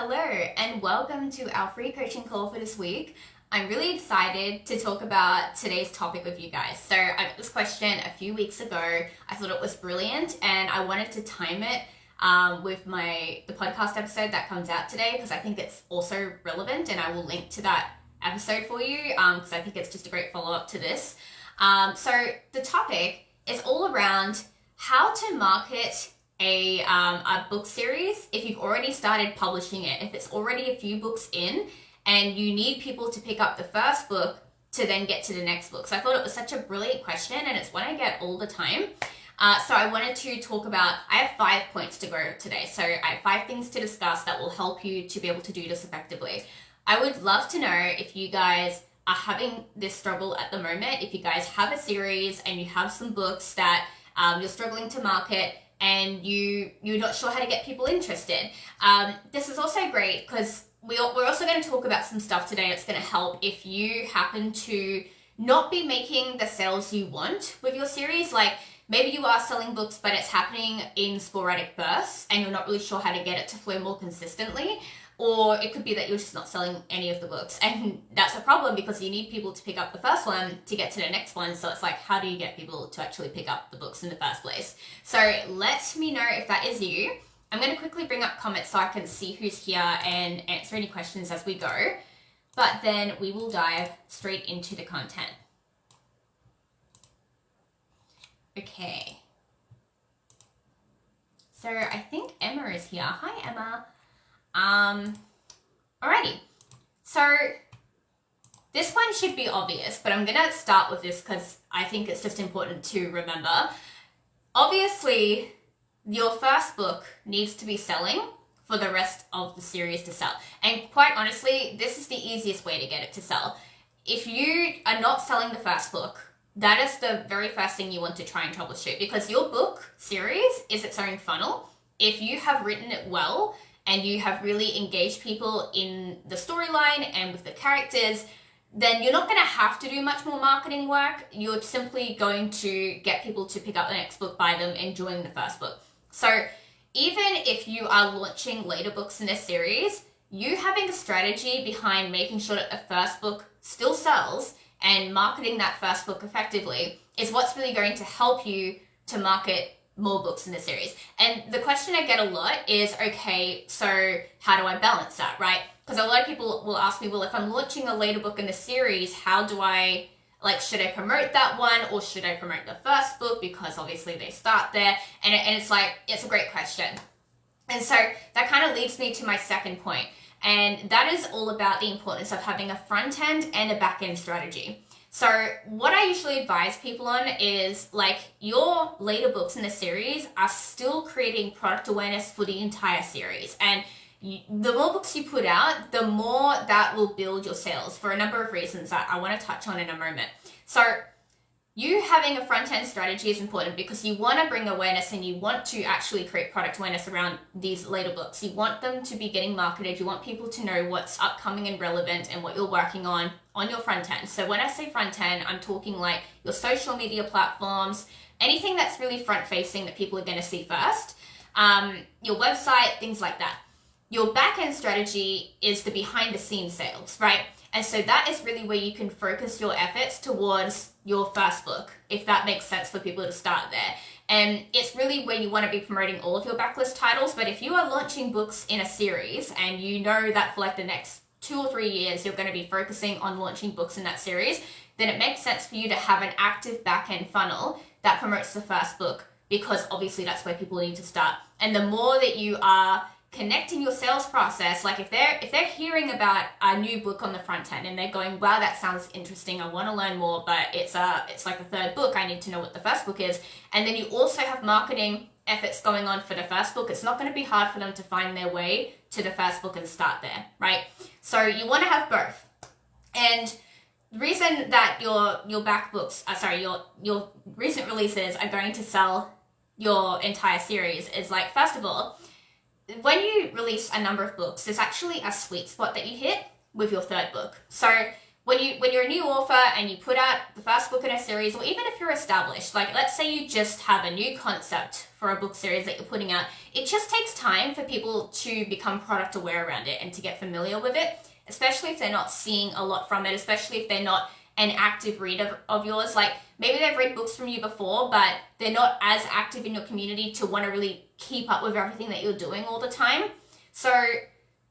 Hello and welcome to our free coaching call for this week. I'm really excited to talk about today's topic with you guys. So I got this question a few weeks ago. I thought it was brilliant and I wanted to time it with the podcast episode that comes out today because I think it's also relevant, and I will link to that episode for you because I think it's just a great follow-up to this. So the topic is all around how to market a book series if you've already started publishing it, if it's already a few books in and you need people to pick up the first book to then get to the next book. So I thought it was such a brilliant question, and it's one I get all the time. So I wanted to talk about, I have 5 points to go today. So I have 5 things to discuss that will help you to be able to do this effectively. I would love to know if you guys are having this struggle at the moment, if you guys have a series and you have some books that you're struggling to market and you're not sure how to get people interested. This is also great because we're also going to talk about some stuff today that's going to help if you happen to not be making the sales you want with your series. Like maybe you are selling books, but it's happening in sporadic bursts and you're not really sure how to get it to flow more consistently. Or it could be that you're just not selling any of the books, and that's a problem because you need people to pick up the first one to get to the next one. So it's like, how do you get people to actually pick up the books in the first place? So let me know if that is you. I'm going to quickly bring up comments so I can see who's here and answer any questions as we go. But then we will dive straight into the content. Okay. So I think Emma is here. Hi, Emma. Alrighty, so this one should be obvious, but I'm gonna start with this because I think it's just important to remember. Obviously, your first book needs to be selling for the rest of the series to sell. And quite honestly, this is the easiest way to get it to sell. If you are not selling the first book, that is the very first thing you want to try and troubleshoot, because your book series is its own funnel. If you have written it well, and you have really engaged people in the storyline and with the characters, then you're not going to have to do much more marketing work. You're simply going to get people to pick up the next book by them enjoying the first book. So even if you are launching later books in this series, you having a strategy behind making sure that the first book still sells and marketing that first book effectively is what's really going to help you to market more books in the series. And the question I get a lot is, okay, so how do I balance that, right? Because a lot of people will ask me, well, if I'm launching a later book in the series, how do I, should I promote that one or should I promote the first book? Because obviously they start there. And it's like, it's a great question. And so that kind of leads me to my second point. And that is all about the importance of having a front end and a back end strategy. So what I usually advise people on is your later books in the series are still creating product awareness for the entire series. And the more books you put out, the more that will build your sales for a number of reasons that I want to touch on in a moment. So you having a front-end strategy is important because you want to bring awareness and you want to actually create product awareness around these later books. You want them to be getting marketed. You want people to know what's upcoming and relevant and what you're working on your front end. So when I say front end, I'm talking like your social media platforms, anything that's really front-facing that people are going to see first, your website, things like that. Your back-end strategy is the behind-the-scenes sales, right? And so that is really where you can focus your efforts towards your first book, if that makes sense for people to start there. And it's really where you want to be promoting all of your backlist titles. But if you are launching books in a series and you know that for the next 2 or 3 years, you're going to be focusing on launching books in that series, then it makes sense for you to have an active back-end funnel that promotes the first book, because obviously that's where people need to start. And the more that you are connecting your sales process, if they're hearing about a new book on the front end and they're going, wow, that sounds interesting, I want to learn more, but it's like the third book, I need to know what the first book is. And then you also have marketing efforts going on for the first book. It's not going to be hard for them to find their way to the first book and start there, right? So you want to have both. And the reason that your back books, your recent releases are going to sell your entire series is first of all, when you release a number of books, there's actually a sweet spot that you hit with your third book. So when you're a new author and you put out the first book in a series, or even if you're established, like let's say you just have a new concept for a book series that you're putting out, it just takes time for people to become product aware around it and to get familiar with it, especially if they're not seeing a lot from it, especially if they're not an active reader of yours. Like maybe they've read books from you before, but they're not as active in your community to want to really keep up with everything that you're doing all the time. So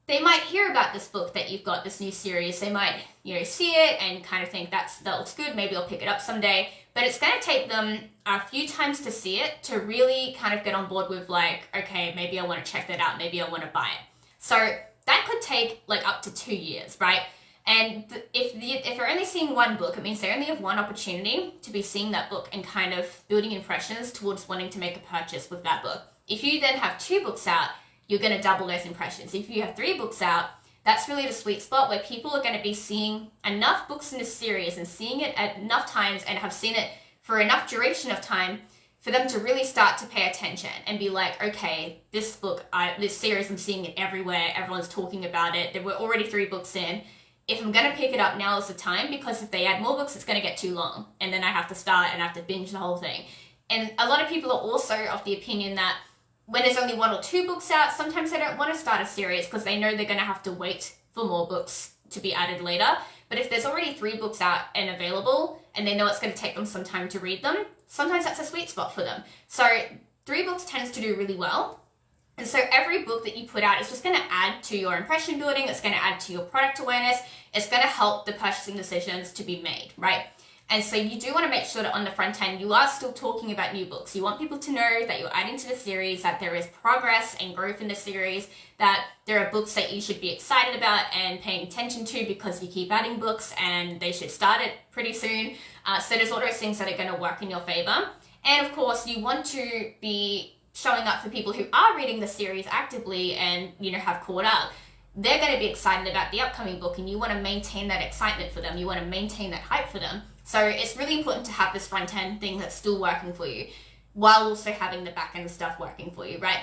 they might hear about this book that you've got, this new series. They might, see it and kind of think that looks good. Maybe I'll pick it up someday. But it's going to take them a few times to see it to really kind of get on board with like, okay, maybe I want to check that out. Maybe I want to buy it. So that could take like up to 2 years, right? And if they're only seeing one book, it means they only have one opportunity to be seeing that book and kind of building impressions towards wanting to make a purchase with that book. If you then have 2 books out, you're going to double those impressions. If you have 3 books out, that's really the sweet spot where people are going to be seeing enough books in this series and seeing it at enough times and have seen it for enough duration of time for them to really start to pay attention and be like, okay, this book, this series, I'm seeing it everywhere. Everyone's talking about it. There were already 3 books in. If I'm going to pick it up, now is the time, because if they add more books, it's going to get too long. And then I have to start and I have to binge the whole thing. And a lot of people are also of the opinion that when there's only 1 or 2 books out, sometimes they don't want to start a series because they know they're going to have to wait for more books to be added later. But if there's already 3 books out and available, and they know it's going to take them some time to read them, sometimes that's a sweet spot for them. So 3 books tends to do really well. And so every book that you put out is just going to add to your impression building. It's going to add to your product awareness. It's going to help the purchasing decisions to be made, right? And so you do want to make sure that on the front end, you are still talking about new books. You want people to know that you're adding to the series, that there is progress and growth in the series, that there are books that you should be excited about and paying attention to because you keep adding books and they should start it pretty soon. So there's all those things that are going to work in your favor. And of course, you want to be showing up for people who are reading the series actively and, have caught up. They're going to be excited about the upcoming book, and you want to maintain that excitement for them. You want to maintain that hype for them. So it's really important to have this front end thing that's still working for you while also having the back end stuff working for you, right?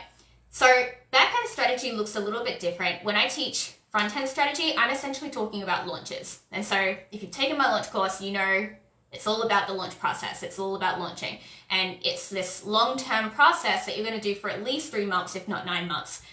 So back end strategy looks a little bit different. When I teach front end strategy, I'm essentially talking about launches. And so if you've taken my launch course, it's all about the launch process. It's all about launching. And it's this long-term process that you're going to do for at least 3 months, if not 9 months.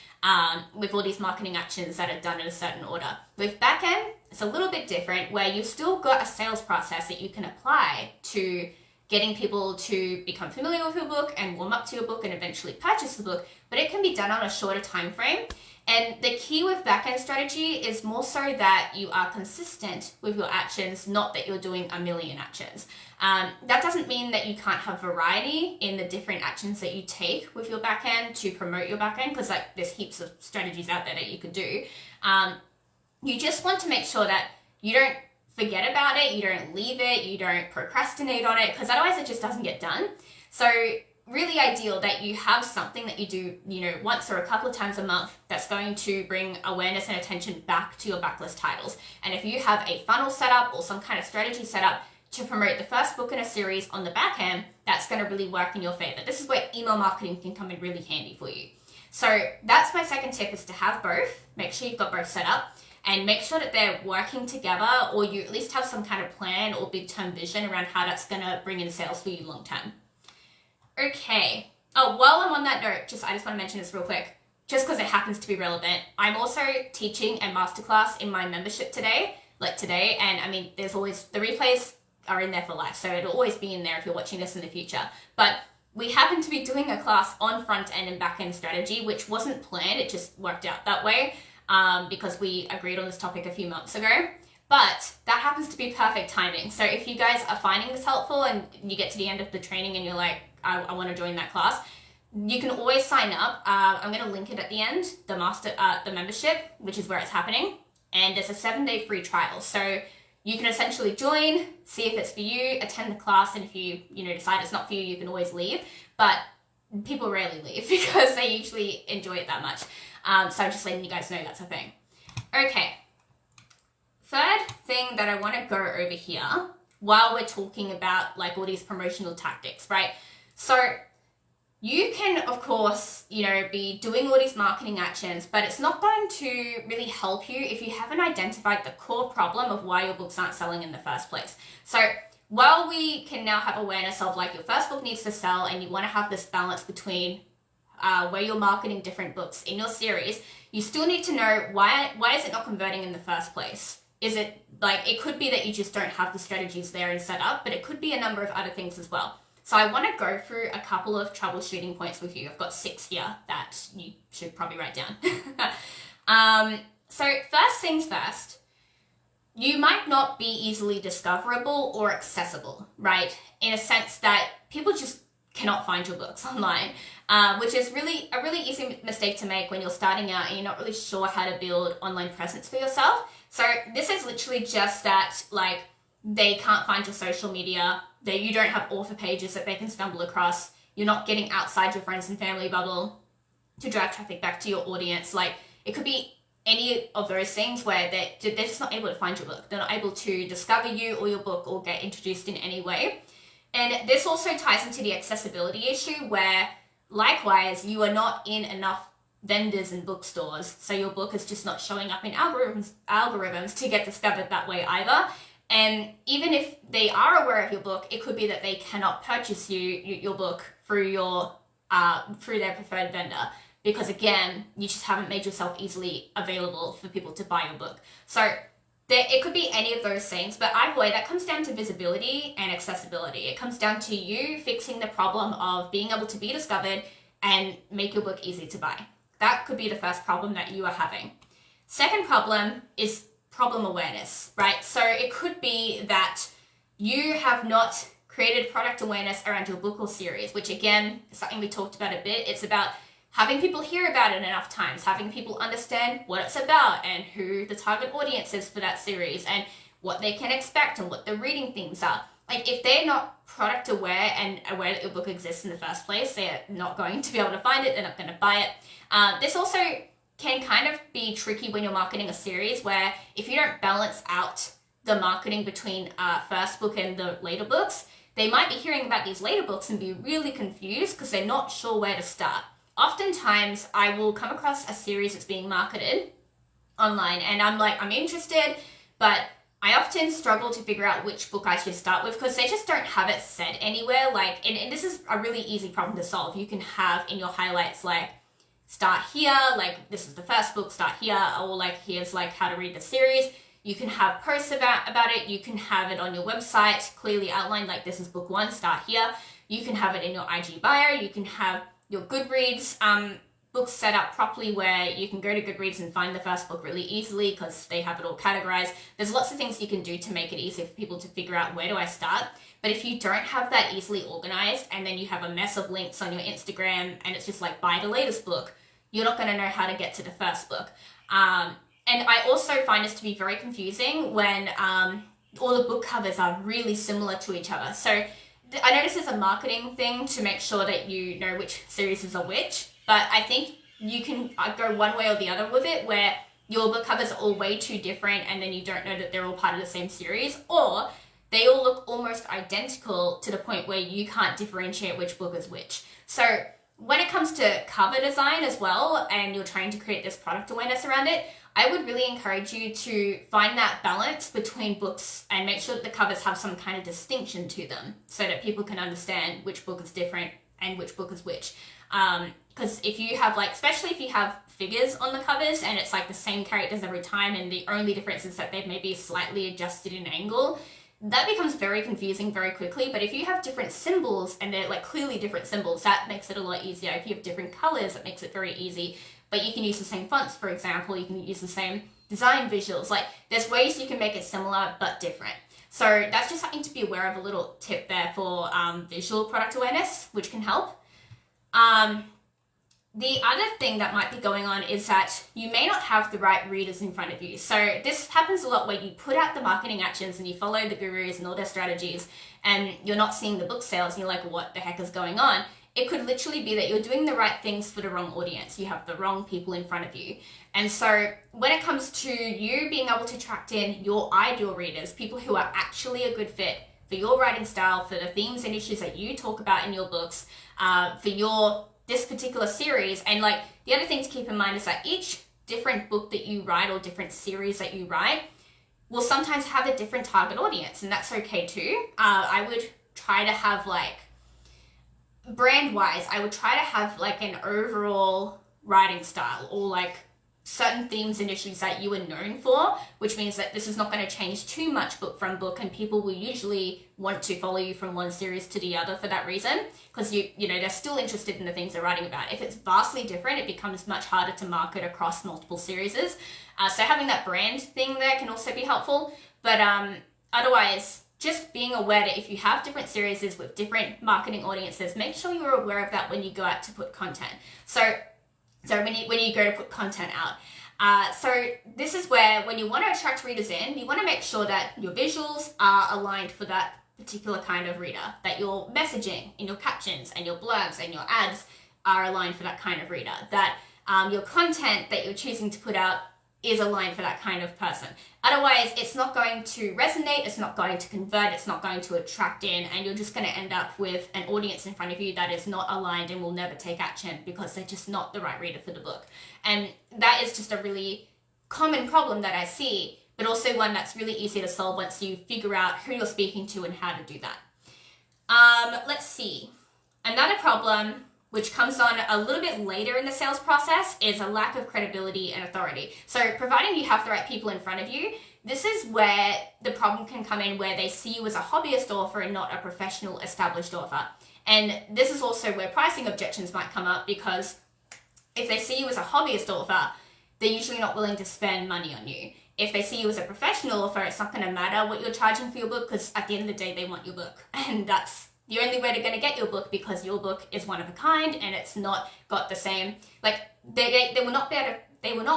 With all these marketing actions that are done in a certain order. With backend, it's a little bit different, where you've still got a sales process that you can apply to getting people to become familiar with your book and warm up to your book and eventually purchase the book, but it can be done on a shorter time frame. And the key with backend strategy is more so that you are consistent with your actions, not that you're doing a million actions. That doesn't mean that you can't have variety in the different actions that you take with your backend to promote your backend, because there's heaps of strategies out there that you could do. You just want to make sure that you don't forget about it, you don't leave it, you don't procrastinate on it, because otherwise it just doesn't get done. So really ideal that you have something that you do, once or a couple of times a month that's going to bring awareness and attention back to your backlist titles. And if you have a funnel set up or some kind of strategy set up to promote the first book in a series on the back end, that's going to really work in your favor. This is where email marketing can come in really handy for you. So that's my second tip, is to have both. Make sure you've got both set up and make sure that they're working together, or you at least have some kind of plan or big term vision around how that's going to bring in sales for you long term. Okay. Oh, while I'm on that note, I just want to mention this real quick, just because it happens to be relevant. I'm also teaching a masterclass in my membership today, and I mean, there's always, the replays are in there for life, so it'll always be in there if you're watching this in the future. But we happen to be doing a class on front end and back end strategy, which wasn't planned, it just worked out that way, because we agreed on this topic a few months ago. But that happens to be perfect timing. So if you guys are finding this helpful and you get to the end of the training and you're like, I want to join that class, you can always sign up. I'm going to link it at the end, the membership, which is where it's happening. And there's a 7-day free trial. So you can essentially join, see if it's for you, attend the class, and if you decide it's not for you, you can always leave. But people rarely leave because they usually enjoy it that much. So I'm just letting you guys know that's a thing. Okay. Third thing that I want to go over here while we're talking about all these promotional tactics, right? So you can, of course, be doing all these marketing actions, but it's not going to really help you if you haven't identified the core problem of why your books aren't selling in the first place. So while we can now have awareness of like your first book needs to sell and you want to have this balance between where you're marketing different books in your series, you still need to know why is it not converting in the first place? Is it like, it could be that you just don't have the strategies there and set up, but it could be a number of other things as well. So I want to go through a couple of troubleshooting points with you. I've got 6 here that you should probably write down. So first things first, you might not be easily discoverable or accessible, right? In a sense that people just cannot find your books online, which is really a really easy mistake to make when you're starting out and you're not really sure how to build online presence for yourself. So this is literally just that, like, they can't find your social media, that you don't have author pages that they can stumble across, you're not getting outside your friends and family bubble to drive traffic back to your audience. Like, it could be any of those things where they're just not able to find your book. They're not able to discover you or your book or get introduced in any way. And this also ties into the accessibility issue where, likewise, you are not in enough vendors and bookstores, so your book is just not showing up in algorithms to get discovered that way either. And even if they are aware of your book, it could be that they cannot purchase your book through their preferred vendor, because again, you just haven't made yourself easily available for people to buy your book. So it could be any of those things, but either way, that comes down to visibility and accessibility. It comes down to you fixing the problem of being able to be discovered and make your book easy to buy. That could be the first problem that you are having. Second problem is problem awareness, right? So it could be that you have not created product awareness around your book or series, which again is something we talked about a bit. It's about having people hear about it enough times, having people understand what it's about and who the target audience is for that series and what they can expect and what the reading themes are. Like, if they're not product aware and aware that your book exists in the first place, they're not going to be able to find it, they're not going to buy it. This also can kind of be tricky when you're marketing a series, where if you don't balance out the marketing between first book and the later books, they might be hearing about these later books and be really confused because they're not sure where to start. Oftentimes, I will come across a series that's being marketed online and I'm interested, but I often struggle to figure out which book I should start with because they just don't have it said anywhere. Like, and this is a really easy problem to solve. You can have in your highlights, like, start here, like, this is the first book, start here, or like, here's like how to read the series. You can have posts about it. You can have it on your website clearly outlined, like, this is book 1, start here. You can have it in your IG bio. You can have your Goodreads books set up properly where you can go to Goodreads and find the first book really easily because they have it all categorized. There's lots of things you can do to make it easier for people to figure out, where do I start? But if you don't have that easily organized and then you have a mess of links on your Instagram and it's just like, buy the latest book, you're not going to know how to get to the first book. And I also find this to be very confusing when all the book covers are really similar to each other. So I know this is a marketing thing to make sure that you know which series are which, but I think you can go one way or the other with it, where your book covers are all way too different and then you don't know that they're all part of the same series, or they all look almost identical to the point where you can't differentiate which book is which. So when it comes to cover design as well, and you're trying to create this product awareness around it, I would really encourage you to find that balance between books and make sure that the covers have some kind of distinction to them so that people can understand which book is different and which book is which. Because if you have, like, especially if you have figures on the covers and it's like the same characters every time and the only difference is that they've maybe slightly adjusted in angle, that becomes very confusing very quickly. But if you have different symbols and they're like clearly different symbols, that makes it a lot easier. If you have different colors, it makes it very easy. But you can use the same fonts, for example, you can use the same design visuals. Like, there's ways you can make it similar but different. So that's just something to be aware of, a little tip there for visual product awareness, which can help. The other thing that might be going on is that you may not have the right readers in front of you. So this happens a lot where you put out the marketing actions and you follow the gurus and all their strategies and you're not seeing the book sales and you're like, what the heck is going on? It could literally be that you're doing the right things for the wrong audience. You have the wrong people in front of you. And so when it comes to you being able to attract in your ideal readers, people who are actually a good fit for your writing style, for the themes and issues that you talk about in your books, for this particular series. And like the other thing to keep in mind is that each different book that you write or different series that you write will sometimes have a different target audience, and that's okay too. I would try to have like, brand-wise, I would try to have like an overall writing style or like certain themes and issues that you are known for, which means that this is not going to change too much book from book, and people will usually want to follow you from one series to the other for that reason, because you know they're still interested in the things they're writing about. If it's vastly different, it becomes much harder to market across multiple series. So having that brand thing there can also be helpful, but otherwise, just being aware that if you have different series with different marketing audiences, make sure you're aware of that when you go out to put content. So when you go to put content out. So this is where, when you want to attract readers in, you want to make sure that your visuals are aligned for that particular kind of reader, that your messaging in your captions and your blurbs and your ads are aligned for that kind of reader, that your content that you're choosing to put out is aligned for that kind of person. Otherwise, it's not going to resonate, it's not going to convert, it's not going to attract in, and you're just going to end up with an audience in front of you that is not aligned and will never take action because they're just not the right reader for the book. And that is just a really common problem that I see, but also one that's really easy to solve once you figure out who you're speaking to and how to do that. Let's see. Another problem, which comes on a little bit later in the sales process, is a lack of credibility and authority. So providing you have the right people in front of you, this is where the problem can come in, where they see you as a hobbyist author and not a professional established author. And this is also where pricing objections might come up, because if they see you as a hobbyist author, they're usually not willing to spend money on you. If they see you as a professional author, it's not going to matter what you're charging for your book, because at the end of the day, they want your book. And that's the only way they're going to get your book, because your book is one of a kind and it's not got the same, like they will not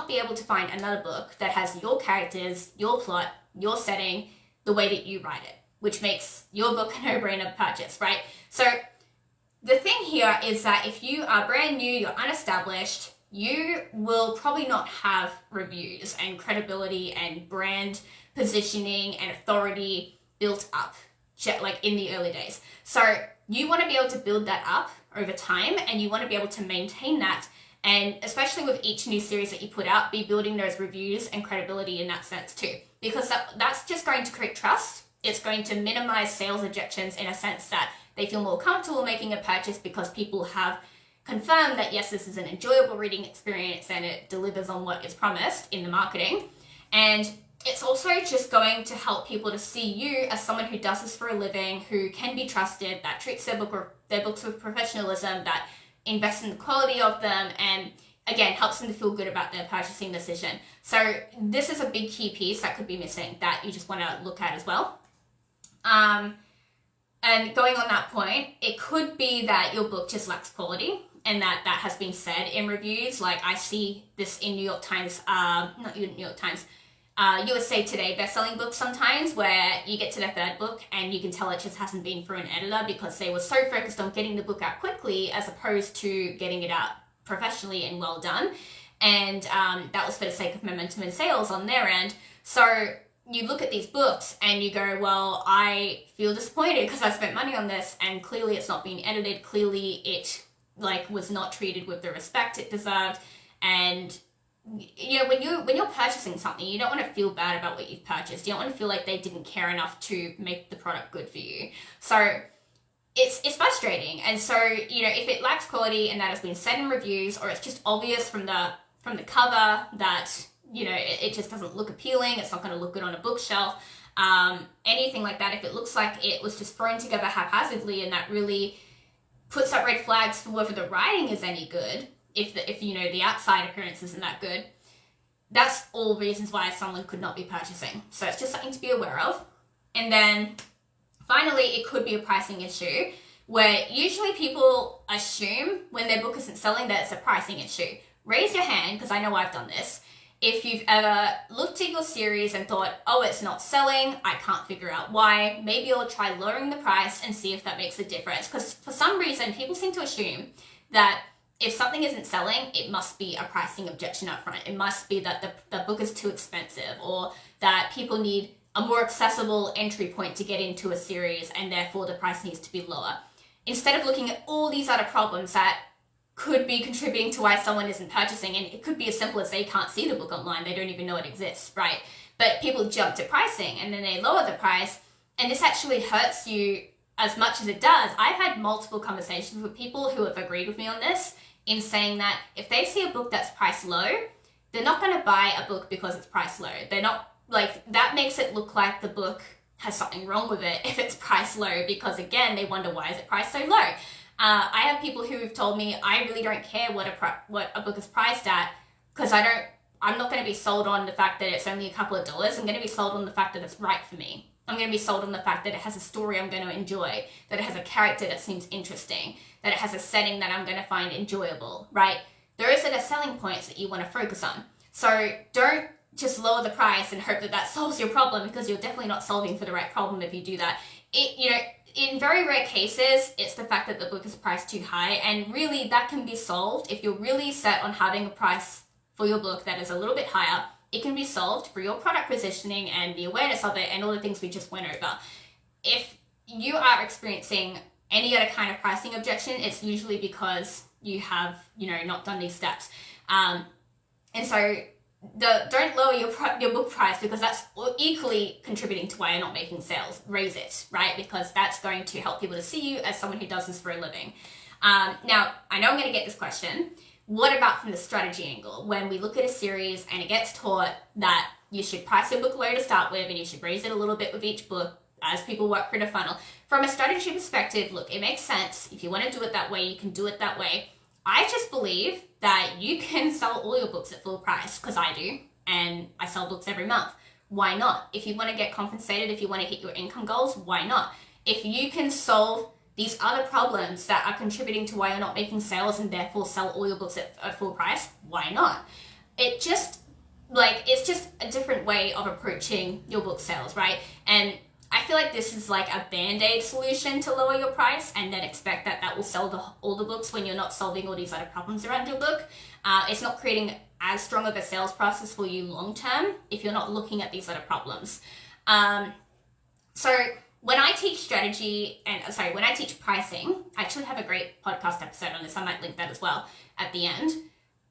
be able to find another book that has your characters, your plot, your setting, the way that you write it, which makes your book a no-brainer purchase, right? So the thing here is that if you are brand new, you're unestablished, you will probably not have reviews and credibility and brand positioning and authority built up like in the early days. So you want to be able to build that up over time, and you want to be able to maintain that, and especially with each new series that you put out, be building those reviews and credibility in that sense too, because that's just going to create trust. It's going to minimize sales objections in a sense that they feel more comfortable making a purchase because people have confirmed that yes, this is an enjoyable reading experience and it delivers on what is promised in the marketing. And it's also just going to help people to see you as someone who does this for a living, who can be trusted, that treats their books with professionalism, that invests in the quality of them, and again, helps them to feel good about their purchasing decision. So this is a big key piece that could be missing that you just want to look at as well. And going on that point, it could be that your book just lacks quality, and that has been said in reviews. Like I see this in New York Times, USA Today bestselling books sometimes, where you get to the third book and you can tell it just hasn't been through an editor because they were so focused on getting the book out quickly as opposed to getting it out professionally and well done. And that was for the sake of momentum and sales on their end. So you look at these books and you go, well, I feel disappointed because I spent money on this and clearly it's not being edited. Clearly it was not treated with the respect it deserved. And you know, when you're purchasing something, you don't want to feel bad about what you've purchased. You don't want to feel like they didn't care enough to make the product good for you. So it's frustrating. And so, you know, if it lacks quality and that has been said in reviews, or it's just obvious from the cover that, you know, it just doesn't look appealing, it's not going to look good on a bookshelf, anything like that, if it looks like it was just thrown together haphazardly and that really puts up red flags for whether the writing is any good, if you know the outside appearance isn't that good, that's all reasons why someone could not be purchasing. So it's just something to be aware of. And then finally, it could be a pricing issue, where usually people assume when their book isn't selling that it's a pricing issue. Raise your hand, because I know I've done this. If you've ever looked at your series and thought, oh, it's not selling, I can't figure out why, maybe you'll try lowering the price and see if that makes a difference. Because for some reason, people seem to assume that if something isn't selling, it must be a pricing objection up front. It must be that the book is too expensive, or that people need a more accessible entry point to get into a series, and therefore the price needs to be lower. Instead of looking at all these other problems that could be contributing to why someone isn't purchasing, and it could be as simple as they can't see the book online, they don't even know it exists, right? But people jump to pricing and then they lower the price, and this actually hurts you as much as it does. I've had multiple conversations with people who have agreed with me on this, in saying that if they see a book that's priced low, they're not going to buy a book because it's priced low. They're not, like, that makes it look like the book has something wrong with it if it's priced low, because again, they wonder, why is it priced so low? I have people who've told me, I really don't care what a book is priced at, because I'm not going to be sold on the fact that it's only a couple of dollars. I'm going to be sold on the fact that it's right for me. I'm going to be sold on the fact that it has a story I'm going to enjoy, that it has a character that seems interesting, that it has a setting that I'm going to find enjoyable, right? Those are the selling points that you want to focus on. So don't just lower the price and hope that that solves your problem, because you're definitely not solving for the right problem if you do that. In very rare cases, it's the fact that the book is priced too high, and really that can be solved if you're really set on having a price for your book that is a little bit higher. It can be solved through your product positioning and the awareness of it and all the things we just went over. If you are experiencing any other kind of pricing objection, it's usually because you have, not done these steps. And so don't lower your book price, because that's equally contributing to why you're not making sales. Raise it, right? Because that's going to help people to see you as someone who does this for a living. Now, I know I'm going to get this question. What about from the strategy angle? When we look at a series and it gets taught that you should price your book low to start with and you should raise it a little bit with each book as people work through the funnel. From a strategy perspective, look, it makes sense. If you want to do it that way, you can do it that way. I just believe that you can sell all your books at full price, because I do, and I sell books every month. Why not? If you want to get compensated, if you want to hit your income goals, why not? If you can solve these other problems that are contributing to why you're not making sales and therefore sell all your books at full price, why not? It's just a different way of approaching your book sales, right? And I feel like this is like a band-aid solution to lower your price and then expect that will sell all the books when you're not solving all these other problems around your book. It's not creating as strong of a sales process for you long-term if you're not looking at these other problems. So when I teach when I teach pricing, I actually have a great podcast episode on this. I might link that as well at the end.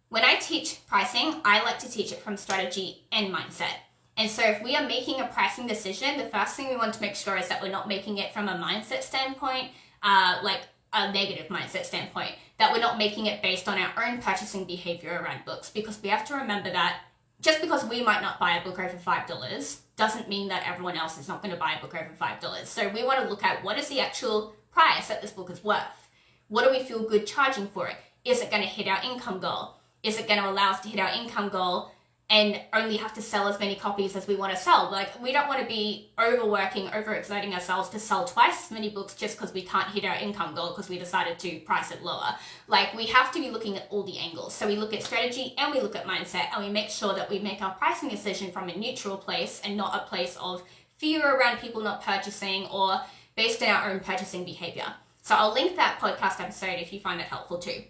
When I teach pricing, I like to teach it from strategy and mindset. And so if we are making a pricing decision, the first thing we want to make sure is that we're not making it from a mindset standpoint, like a negative mindset standpoint, that we're not making it based on our own purchasing behavior around books, because we have to remember that just because we might not buy a book over $5 doesn't mean that everyone else is not going to buy a book over $5. So we want to look at, what is the actual price that this book is worth? What do we feel good charging for it? Is it going to hit our income goal? Is it going to allow us to hit our income goal and only have to sell as many copies as we want to sell? Like, we don't want to be overexerting ourselves to sell twice as many books just because we can't hit our income goal because we decided to price it lower. Like, we have to be looking at all the angles. So we look at strategy and we look at mindset, and we make sure that we make our pricing decision from a neutral place and not a place of fear around people not purchasing or based on our own purchasing behavior. So I'll link that podcast episode if you find it helpful too.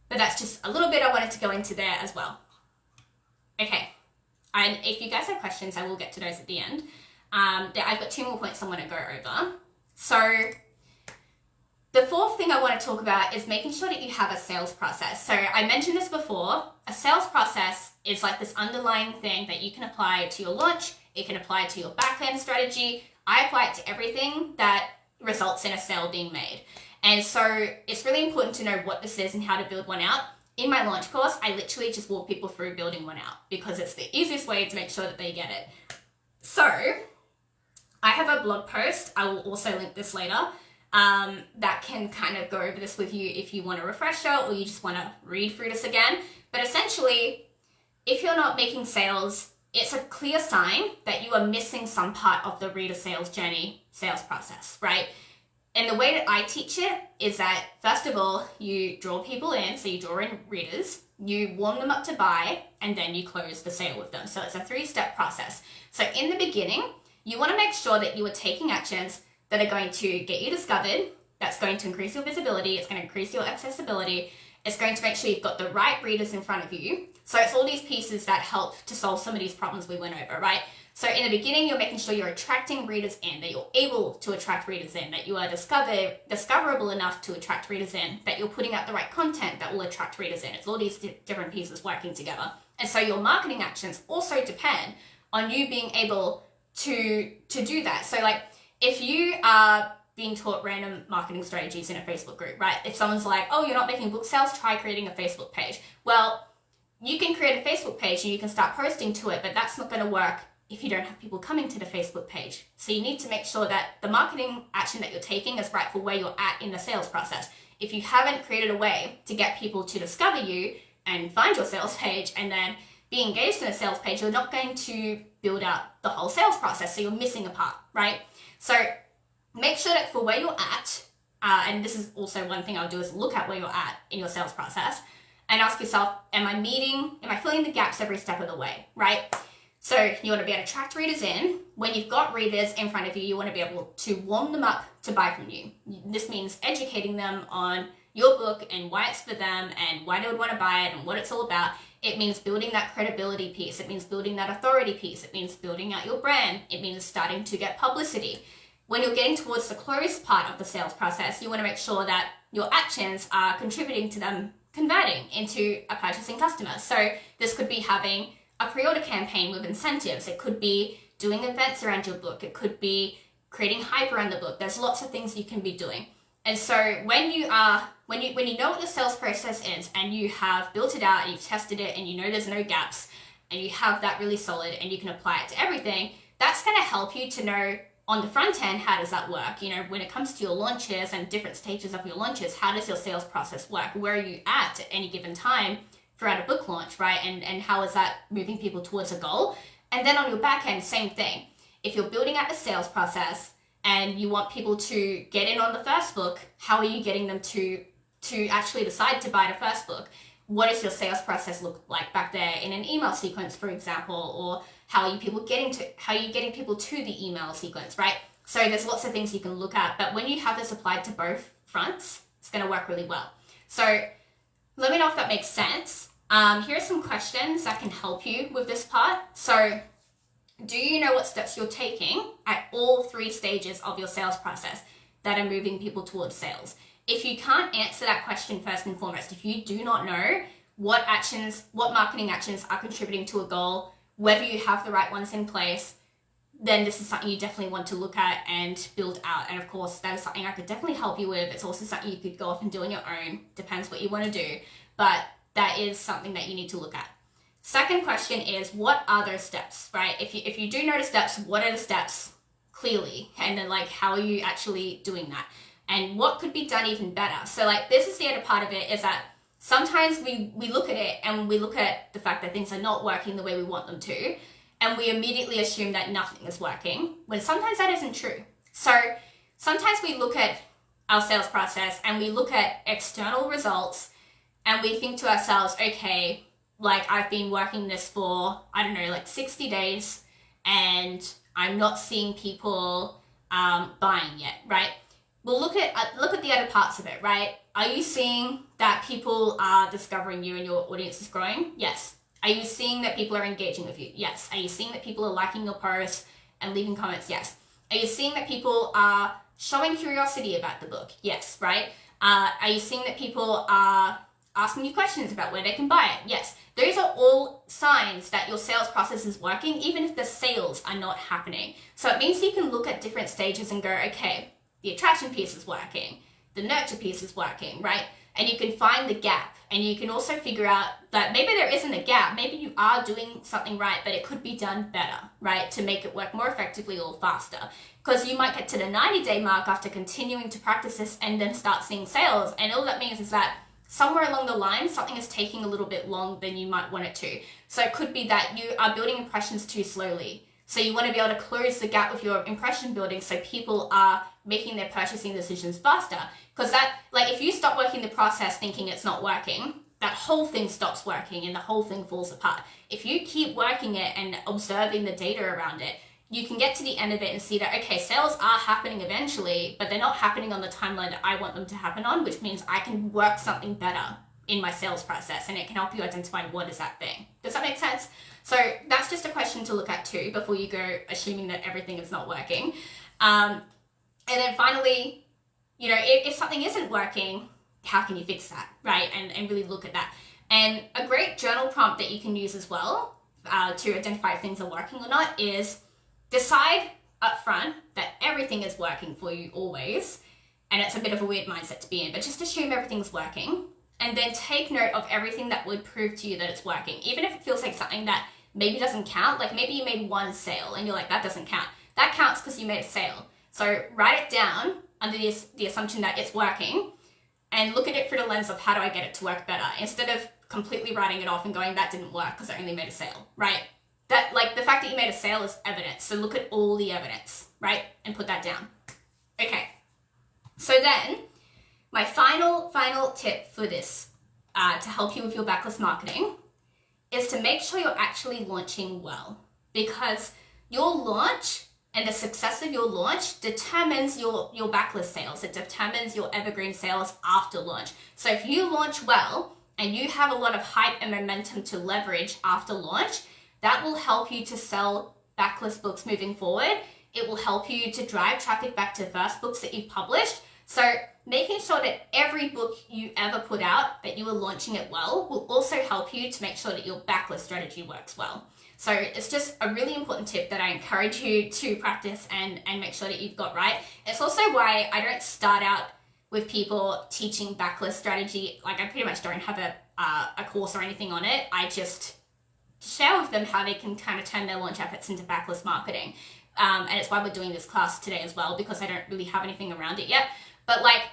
But that's just a little bit I wanted to go into there as well. Okay, and if you guys have questions, I will get to those at the end. I've got 2 more points I want to go over. So the fourth thing I want to talk about is making sure that you have a sales process. So I mentioned this before. A sales process is like this underlying thing that you can apply to your launch. It can apply to your back-end strategy. I apply it to everything that results in a sale being made. And so it's really important to know what this is and how to build one out. In my launch course, I literally just walk people through building one out because it's the easiest way to make sure that they get it. So I have a blog post. I will also link this later that can kind of go over this with you if you want a refresher or you just want to read through this again. But essentially, if you're not making sales, it's a clear sign that you are missing some part of the reader sales journey sales process, right? And the way that I teach it is that, first of all, you draw people in, so you draw in readers, you warm them up to buy, and then you close the sale with them. So it's a 3-step process. So in the beginning, you want to make sure that you are taking actions that are going to get you discovered, that's going to increase your visibility, it's going to increase your accessibility, it's going to make sure you've got the right readers in front of you So it's all these pieces that help to solve some of these problems we went over, right? So in the beginning, you're making sure you're attracting readers in, that you're able to attract readers in, that you are discoverable enough to attract readers in, that you're putting out the right content that will attract readers in. It's all these different pieces working together. And so your marketing actions also depend on you being able to do that. So like if you are being taught random marketing strategies in a Facebook group, right? If someone's like, oh, you're not making book sales, try creating a Facebook page. Well, you can create a Facebook page and you can start posting to it, but that's not going to work if you don't have people coming to the Facebook page. So you need to make sure that the marketing action that you're taking is right for where you're at in the sales process. If you haven't created a way to get people to discover you and find your sales page and then be engaged in a sales page, you're not going to build out the whole sales process. So you're missing a part, right? So make sure that for where you're at, and this is also one thing I'll do is look at where you're at in your sales process and ask yourself, am I filling the gaps every step of the way, right? So you want to be able to attract readers in. When you've got readers in front of you, you want to be able to warm them up to buy from you. This means educating them on your book and why it's for them and why they would want to buy it and what it's all about. It means building that credibility piece. It means building that authority piece. It means building out your brand. It means starting to get publicity. When you're getting towards the close part of the sales process, you want to make sure that your actions are contributing to them converting into a purchasing customer. So this could be having a pre-order campaign with incentives. It could be doing events around your book. It could be creating hype around the book. There's lots of things you can be doing. And so when you know what your sales process is and you have built it out and you've tested it and you know there's no gaps and you have that really solid and you can apply it to everything, that's going to help you to know on the front end, how does that work? You know, when it comes to your launches and different stages of your launches, how does your sales process work? Where are you at any given time throughout a book launch, right? And how is that moving people towards a goal? And then on your back end, same thing. If you're building out the sales process and you want people to get in on the first book, how are you getting them to actually decide to buy the first book? What does your sales process look like back there in an email sequence, for example, or how are you getting people to the email sequence, right? So there's lots of things you can look at, but when you have this applied to both fronts, it's going to work really well. So let me know if that makes sense. Here are some questions that can help you with this part. So do you know what steps you're taking at all 3 stages of your sales process that are moving people towards sales? If you can't answer that question first and foremost, if you do not know what marketing actions are contributing to a goal, whether you have the right ones in place, then this is something you definitely want to look at and build out. And of course, that is something I could definitely help you with. It's also something you could go off and do on your own. Depends what you want to do. But that is something that you need to look at. Second question is, what are those steps, right? If you do know the steps, what are the steps clearly? And then like, how are you actually doing that? And what could be done even better? So like, this is the other part of it, is that sometimes we look at it and we look at the fact that things are not working the way we want them to, and we immediately assume that nothing is working, when sometimes that isn't true. So sometimes we look at our sales process and we look at external results and we think to ourselves, okay, like I've been working this for, I don't know, like 60 days and I'm not seeing people buying yet, right? Well, look at the other parts of it, right? Are you seeing that people are discovering you and your audience is growing? Yes. Are you seeing that people are engaging with you? Yes. Are you seeing that people are liking your posts and leaving comments? Yes. Are you seeing that people are showing curiosity about the book? Yes, right? Are you seeing that people are asking you questions about where they can buy it? Yes. Those are all signs that your sales process is working, even if the sales are not happening. So it means you can look at different stages and go, okay, the attraction piece is working, the nurture piece is working, right? And you can find the gap, and you can also figure out that maybe there isn't a gap, maybe you are doing something right, but it could be done better, right? To make it work more effectively or faster. Because you might get to the 90-day mark after continuing to practice this and then start seeing sales, and all that means is that somewhere along the line, something is taking a little bit longer than you might want it to. So it could be that you are building impressions too slowly. So you want to be able to close the gap with your impression building so people are making their purchasing decisions faster. Because that, like, if you stop working the process thinking it's not working, that whole thing stops working and the whole thing falls apart. If you keep working it and observing the data around it, you can get to the end of it and see that, okay, sales are happening eventually, but they're not happening on the timeline that I want them to happen on, which means I can work something better in my sales process, and it can help you identify what is that thing. Does that make sense? So that's just a question to look at too before you go assuming that everything is not working. And then finally, you know, if something isn't working, how can you fix that, right? And really look at that. And a great journal prompt that you can use as well to identify if things are working or not is decide up front that everything is working for you always. And it's a bit of a weird mindset to be in, but just assume everything's working. And then take note of everything that would prove to you that it's working. Even if it feels like something that maybe doesn't count, like maybe you made one sale and you're like, that doesn't count. That counts because you made a sale. So write it down under the assumption that it's working and look at it through the lens of how do I get it to work better, instead of completely writing it off and going, that didn't work because I only made a sale, right? That, like, the fact that you made a sale is evidence. So look at all the evidence, right? And put that down. Okay. So then, my final tip for this to help you with your backlist marketing is to make sure you're actually launching well, because your launch and the success of your launch determines your backlist sales. It determines your evergreen sales after launch. So if you launch well and you have a lot of hype and momentum to leverage after launch, that will help you to sell backlist books moving forward. It will help you to drive traffic back to first books that you've published. So making sure that every book you ever put out, that you are launching it well, will also help you to make sure that your backlist strategy works well. So it's just a really important tip that I encourage you to practice and make sure that you've got right. It's also why I don't start out with people teaching backlist strategy. Like, I pretty much don't have a course or anything on it. I just share with them how they can kind of turn their launch efforts into backlist marketing. And it's why we're doing this class today as well, because I don't really have anything around it yet. But like,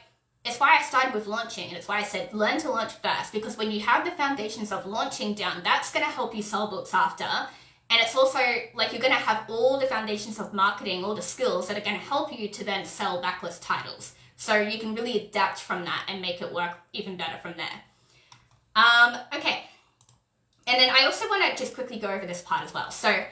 it's why I started with launching, and it's why I said learn to launch first, because when you have the foundations of launching down, that's going to help you sell books after. And it's also like you're going to have all the foundations of marketing, all the skills that are going to help you to then sell backlist titles. So you can really adapt from that and make it work even better from there. Okay. And then I also want to just quickly go over this part as well. So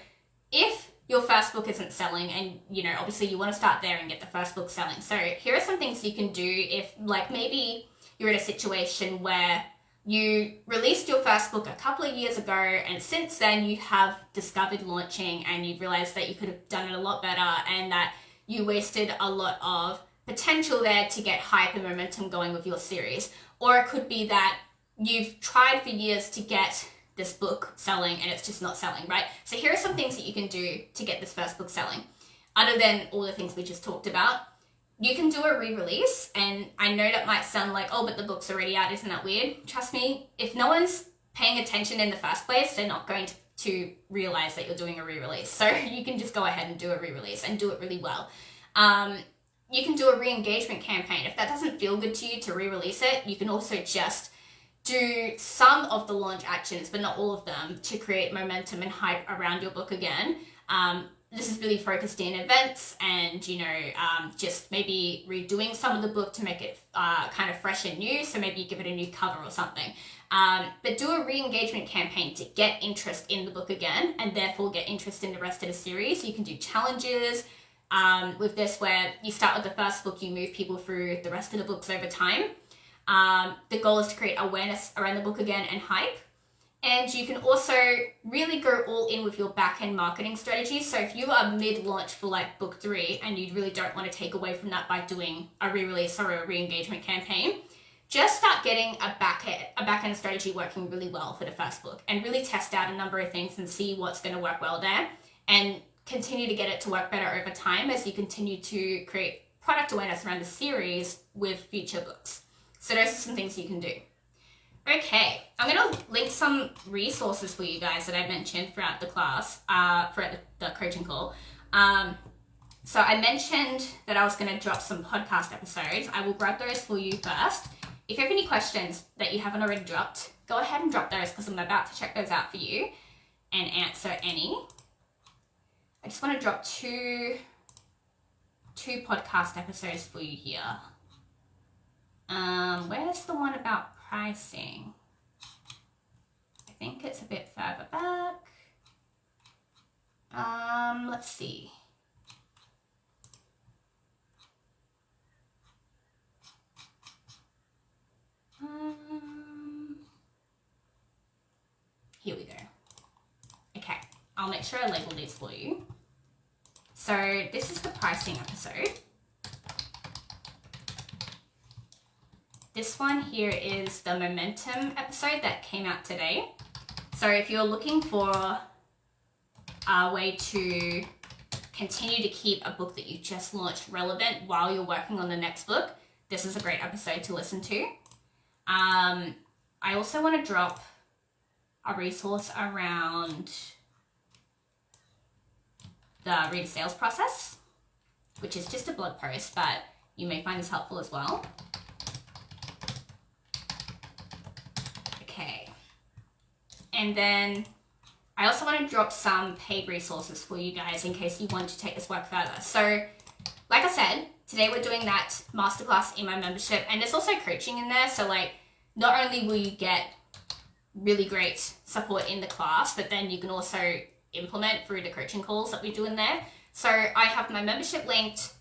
if your first book isn't selling, and you know, obviously you want to start there and get the first book selling. So here are some things you can do if, like, maybe you're in a situation where you released your first book a couple of years ago, and since then you have discovered launching and you've realized that you could have done it a lot better and that you wasted a lot of potential there to get hype and momentum going with your series. Or it could be that you've tried for years to get this book selling and it's just not selling, right? So here are some things that you can do to get this first book selling. Other than all the things we just talked about, you can do a re-release. And I know that might sound like, oh, but the book's already out, isn't that weird? Trust me, if no one's paying attention in the first place, they're not going to realize that you're doing a re-release. So you can just go ahead and do a re-release and do it really well. You can do a re-engagement campaign. If that doesn't feel good to you to re-release it, you can also just do some of the launch actions, but not all of them, to create momentum and hype around your book again. This is really focused in events and, you know, just maybe redoing some of the book to make it kind of fresh and new. So maybe you give it a new cover or something. But do a re-engagement campaign to get interest in the book again, and therefore get interest in the rest of the series. You can do challenges with this, where you start with the first book, you move people through the rest of the books over time. The goal is to create awareness around the book again and hype. And you can also really go all in with your back-end marketing strategy. So if you are mid-launch for like book 3 and you really don't want to take away from that by doing a re-release or a re-engagement campaign, just start getting a back-end strategy working really well for the first book, and really test out a number of things and see what's going to work well there, and continue to get it to work better over time as you continue to create product awareness around the series with future books. So those are some things you can do. Okay, I'm going to link some resources for you guys that I mentioned throughout the class, throughout the coaching call. So I mentioned that I was going to drop some podcast episodes. I will grab those for you first. If you have any questions that you haven't already dropped, go ahead and drop those, because I'm about to check those out for you and answer any. I just want to drop two podcast episodes for you here. Where's the one about pricing? I think it's a bit further back. Let's see. I'll make sure I label these for you. So this is the pricing episode. This one here is the momentum episode that came out today. So if you're looking for a way to continue to keep a book that you just launched relevant while you're working on the next book, this is a great episode to listen to. I also want to drop a resource around the reader sales process, which is just a blog post, but you may find this helpful as well. Okay. And then I also want to drop some paid resources for you guys in case you want to take this work further. So, like I said, today we're doing that masterclass in my membership, and there's also coaching in there. So like, not only will you get really great support in the class, but then you can also implement through the coaching calls that we do in there. So I have my membership linked,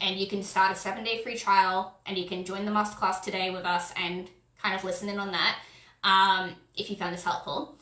and you can start a 7-day free trial, and you can join the masterclass today with us and kind of listen in on that if you found this helpful.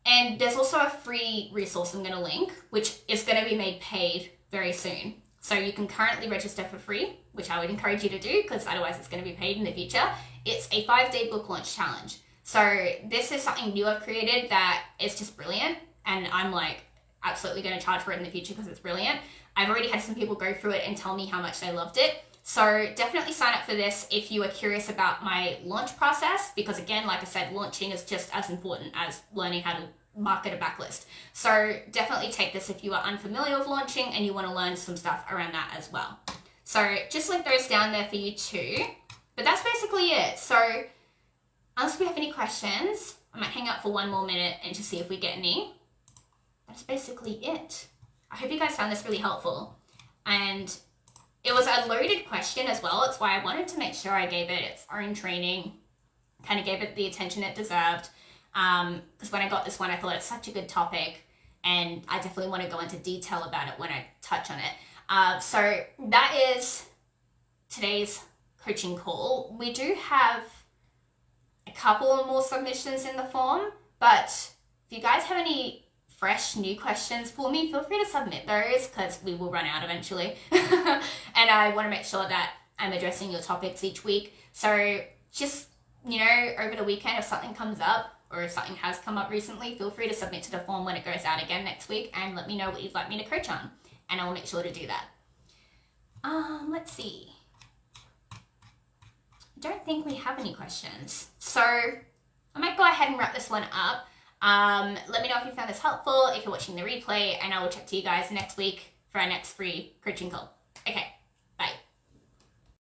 And there's also a free resource I'm going to link, which is going to be made paid very soon. So you can currently register for free, which I would encourage you to do because otherwise it's going to be paid in the future. It's a 5-day book launch challenge. So this is something new I've created that is just brilliant. And I'm like absolutely going to charge for it in the future because it's brilliant. I've already had some people go through it and tell me how much they loved it. So definitely sign up for this if you are curious about my launch process, because again, like I said, launching is just as important as learning how to market a backlist. So definitely take this if you are unfamiliar with launching and you want to learn some stuff around that as well. So just link those down there for you too. But that's basically it. So unless we have any questions, I might hang out for one more minute and just see if we get any. That's basically it. I hope you guys found this really helpful. And it was a loaded question as well. It's why I wanted to make sure I gave it its own training, kind of gave it the attention it deserved. Because when I got this one, I thought it's such a good topic, and I definitely want to go into detail about it when I touch on it. So that is today's coaching call. We do have a couple more submissions in the form, but if you guys have any fresh new questions for me, feel free to submit those because we will run out eventually. And I want to make sure that I'm addressing your topics each week. So just, you know, over the weekend, if something comes up or if something has come up recently, feel free to submit to the form when it goes out again next week and let me know what you'd like me to coach on, and I will make sure to do that. Let's see. I don't think we have any questions. So I might go ahead and wrap this one up. Let me know if you found this helpful, if you're watching the replay, and I will chat to you guys next week for our next free coaching call.